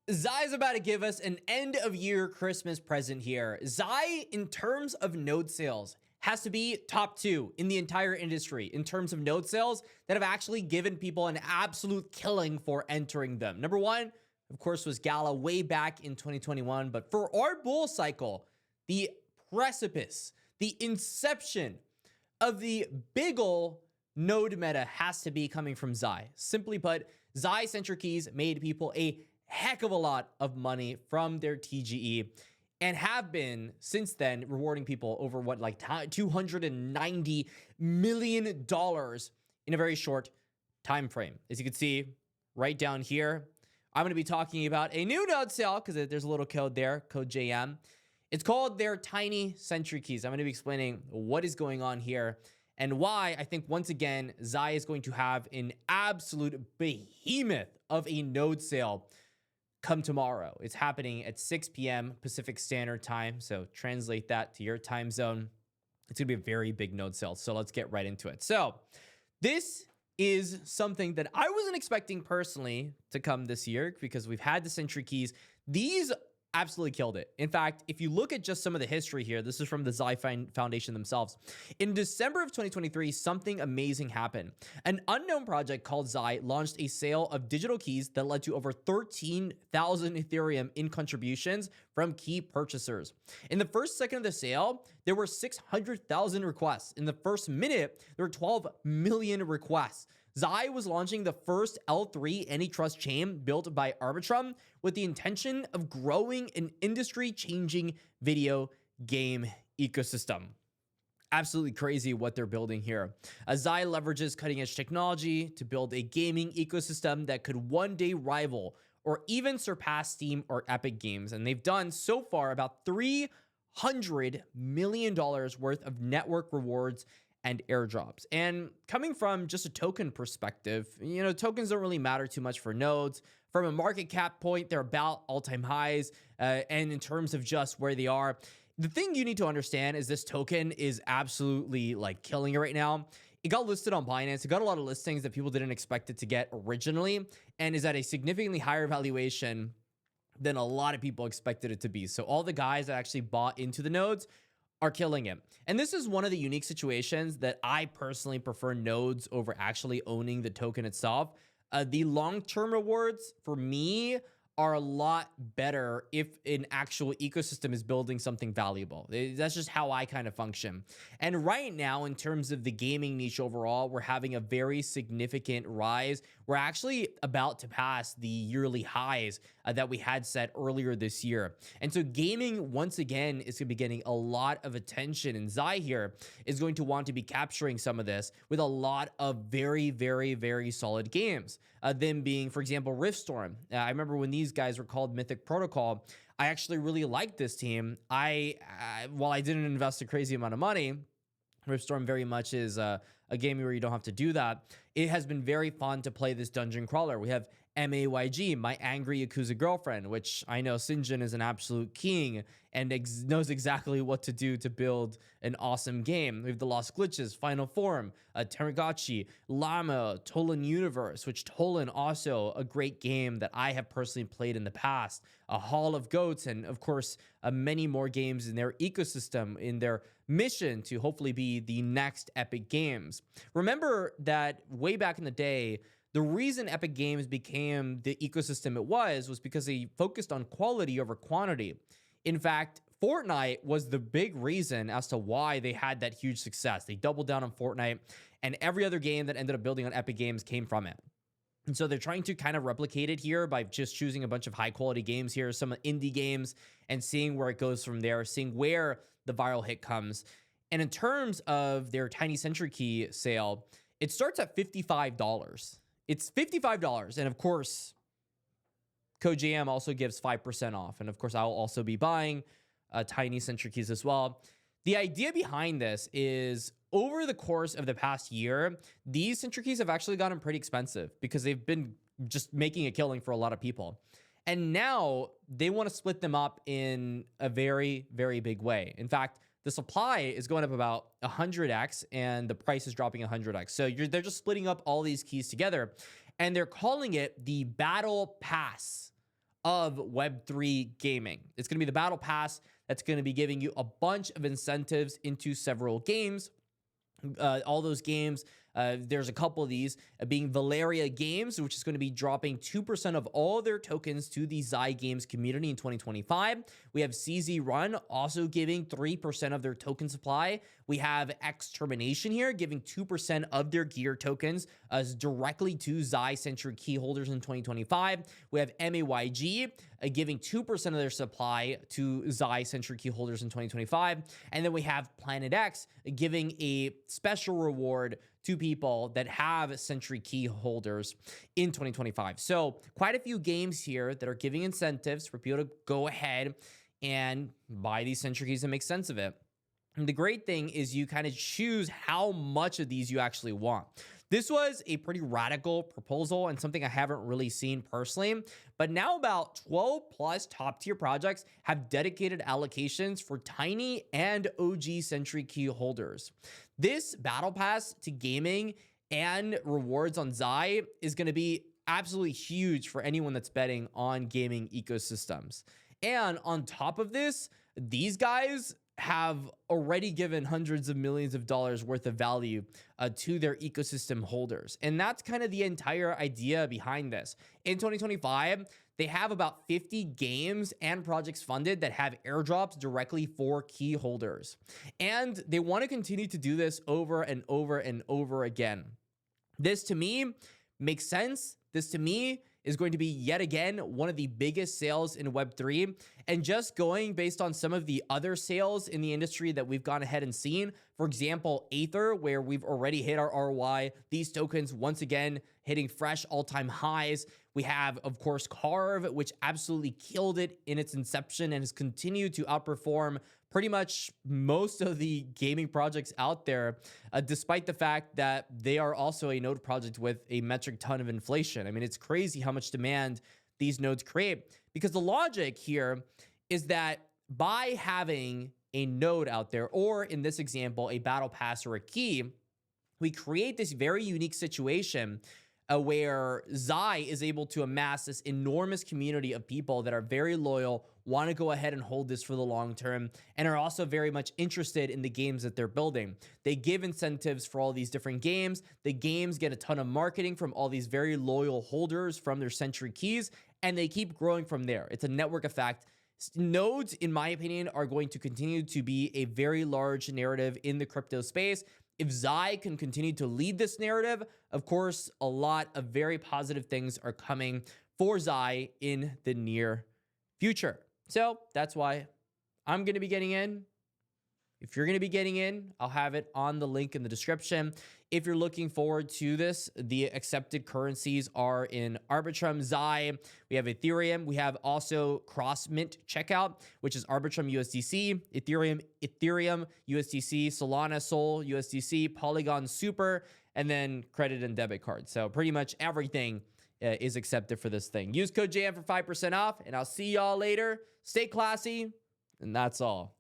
XAI is about to give us an end of year Christmas present here. XAI, in terms of node sales, has to be top 2 in the entire industry in terms of node sales that have actually given people an absolute killing for entering them. Number 1, of course, was Gala way back in 2021. But for our bull cycle, the precipice, the inception of the big ol' node meta has to be coming from XAI. Simply put, XAI Sentry Keys made people a heck of a lot of money from their TGE and have been since then rewarding people over what, like $290 million in a very short time frame. As you can see right down here, I'm going to be talking about a new node sale because there's a little code there, code JM. It's called their tiny Sentry Keys. I'm going to be explaining what is going on here and why I think, once again, XAI is going to have an absolute behemoth of a node sale come tomorrow. It's happening at 6 p.m. Pacific Standard Time. So translate that to your time zone. It's going to be a very big node sale. So let's get right into it. So this is something that I wasn't expecting personally to come this year because we've had the Sentry Keys. These absolutely killed it. In fact, if you look at just some of the history here, this is from the XAI Foundation themselves. In December of 2023, something amazing happened. An unknown project called XAI launched a sale of digital keys that led to over 13,000 Ethereum in contributions from key purchasers. In the first second of the sale, there were 600,000 requests. In the first minute, there were 12 million requests. XAI was launching the first L3 antitrust chain built by Arbitrum with the intention of growing an industry-changing video game ecosystem. Absolutely crazy what they're building here. XAI leverages cutting-edge technology to build a gaming ecosystem that could one day rival or even surpass Steam or Epic Games. And they've done so far about $300 million worth of network rewards and airdrops. And coming from just a token perspective, tokens don't really matter too much for nodes. From a market cap point, they're about all-time highs. And in terms of just where they are, the thing you need to understand is this token is absolutely like killing it right now. It got listed on Binance. It got a lot of listings that people didn't expect it to get originally, and is at a significantly higher valuation than a lot of people expected it to be. So all the guys that actually bought into the nodes are killing it. And this is one of the unique situations that I personally prefer nodes over actually owning the token itself. The long-term rewards for me are a lot better if an actual ecosystem is building something valuable. That's just how I kind of function. And right now, in terms of the gaming niche overall, we're having a very significant rise. We're actually about to pass the yearly highs that we had set earlier this year. And so gaming, once again, is going to be getting a lot of attention. And XAI here is going to want to be capturing some of this with a lot of very, very, very solid games. Them being, for example, Riftstorm. I remember when these guys were called Mythic Protocol, I actually really liked this team. While I didn't invest a crazy amount of money, Riftstorm very much is a game where you don't have to do that. It has been very fun to play this dungeon crawler. We have MAYG, My Angry Yakuza Girlfriend, which I know Sinjin is an absolute king and knows exactly what to do to build an awesome game. We have the Lost Glitches, Final Form, Teragachi, Llama, Tolan Universe, which Tolan also a great game that I have personally played in the past, a Hall of Goats, and of course, many more games in their ecosystem, in their mission to hopefully be the next Epic Games. Remember that way back in the day, the reason Epic Games became the ecosystem it was because they focused on quality over quantity. In fact, Fortnite was the big reason as to why they had that huge success. They doubled down on Fortnite, and every other game that ended up building on Epic Games came from it. And so they're trying to kind of replicate it here by just choosing a bunch of high quality games here, some indie games, and seeing where it goes from there, seeing where the viral hit comes. And in terms of their tiny Sentry Key sale, it starts at $55. It's $55. And of course, Code JM also gives 5% off. And of course, I'll also be buying tiny Sentry Keys as well. The idea behind this is over the course of the past year, these Sentry Keys have actually gotten pretty expensive because they've been just making a killing for a lot of people. And now they want to split them up in a very, very big way. In fact, the supply is going up about 100x and the price is dropping 100x. So they're just splitting up all these keys together and they're calling it the Battle Pass of Web3 gaming. It's going to be the battle pass that's going to be giving you a bunch of incentives into several games. All those games, there's a couple of these being Valeria Games, which is going to be dropping 2% of all their tokens to the XAI Games community in 2025. We have CZ Run also giving 3% of their token supply. We have Extermination here giving 2% of their gear tokens directly to XAI Sentry Key holders in 2025. We have MAYG giving 2% of their supply to XAI Sentry Key holders in 2025. And then we have Planet X giving a special reward to people that have Sentry Key holders in 2025. So quite a few games here that are giving incentives for people to go ahead and buy these Sentry Keys and make sense of it. And the great thing is you kind of choose how much of these you actually want. This was a pretty radical proposal and something I haven't really seen personally, but now about 12 plus top tier projects have dedicated allocations for tiny and OG Sentry Key holders. This battle pass to gaming and rewards on XAI is going to be absolutely huge for anyone that's betting on gaming ecosystems. And on top of this, these guys have already given hundreds of millions of dollars worth of value to their ecosystem holders. And that's kind of the entire idea behind this. In 2025, they have about 50 games and projects funded that have airdrops directly for key holders. And they want to continue to do this over and over and over again. This to me makes sense. This to me is going to be yet again one of the biggest sales in Web3. And just going based on some of the other sales in the industry that we've gone ahead and seen, for example, Aether, where we've already hit our ROI, these tokens once again hitting fresh all-time highs. We have, of course, Carve, which absolutely killed it in its inception and has continued to outperform pretty much most of the gaming projects out there, despite the fact that they are also a node project with a metric ton of inflation. I mean, it's crazy how much demand these nodes create, because the logic here is that by having a node out there, or in this example, a battle pass or a key, we create this very unique situation where XAI is able to amass this enormous community of people that are very loyal, want to go ahead and hold this for the long term, and are also very much interested in the games that they're building. They give incentives for all these different games. The games get a ton of marketing from all these very loyal holders from their Sentry Keys, and they keep growing from there. It's a network effect. Nodes, in my opinion, are going to continue to be a very large narrative in the crypto space. If XAI can continue to lead this narrative, of course, a lot of very positive things are coming for XAI in the near future. So that's why I'm going to be getting in. If you're going to be getting in, I'll have it on the link in the description. If you're looking forward to this, the accepted currencies are in Arbitrum, XAI. We have Ethereum. We have also cross mint checkout, which is Arbitrum USDC, Ethereum USDC, Solana Sol USDC, Polygon Super, and then credit and debit cards. So pretty much everything is accepted for this thing. Use code JM for 5% off, and I'll see y'all later. Stay classy, and that's all.